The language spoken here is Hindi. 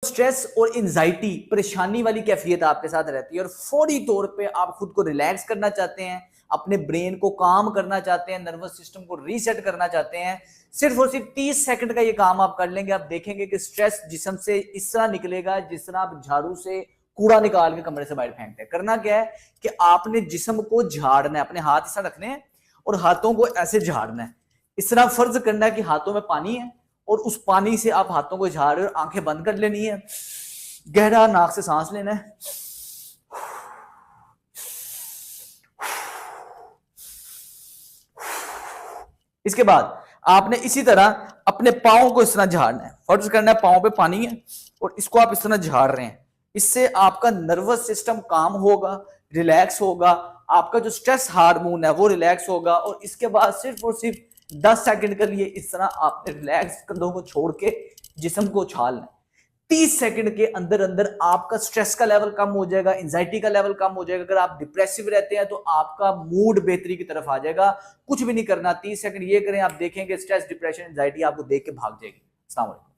स्ट्रेस और एंजाइटी, परेशानी वाली कैफियत आपके साथ रहती है और फौरी तौर पे आप खुद को रिलैक्स करना चाहते हैं, अपने ब्रेन को काम करना चाहते हैं, नर्वस सिस्टम को रीसेट करना चाहते हैं, सिर्फ और सिर्फ 30 सेकंड का ये काम आप कर लेंगे, आप देखेंगे कि स्ट्रेस जिस्म से इस तरह निकलेगा जिस तरह आप झाड़ू से कूड़ा निकाल के कमरे से बाहर फेंकते हैं। करना क्या है कि आपने जिस्म को झाड़ना है, अपने हाथ इस तरह रखने हैं और हाथों को ऐसे झाड़ना है। इस तरह फर्ज करना है कि हाथों में पानी है और उस पानी से आप हाथों को झाड़ रहे हो, आंखें बंद कर लेनी है, गहरा नाक से सांस लेना है, इसके बाद आपने इसी तरह अपने पाँव को इस तरह झाड़ना है। फर्ज करना है पाँव पे पानी है और इसको आप इस तरह झाड़ रहे हैं। इससे आपका नर्वस सिस्टम काम होगा, रिलैक्स होगा, आपका जो स्ट्रेस हार्मोन है वो रिलैक्स होगा और इसके बाद सिर्फ और सिर्फ 10 सेकंड के लिए इस तरह आपने रिलैक्स कंधों को छोड़ के जिस्म को उछालना है। 30 सेकंड के अंदर अंदर आपका स्ट्रेस का लेवल कम हो जाएगा, एंजाइटी का लेवल कम हो जाएगा। अगर आप डिप्रेसिव रहते हैं तो आपका मूड बेहतरी की तरफ आ जाएगा। कुछ भी नहीं करना, 30 सेकंड ये करें, आप देखेंगे स्ट्रेस, डिप्रेशन, एंजाइटी आपको देख के भाग जाएगी। अस्सलाम वालेकुम।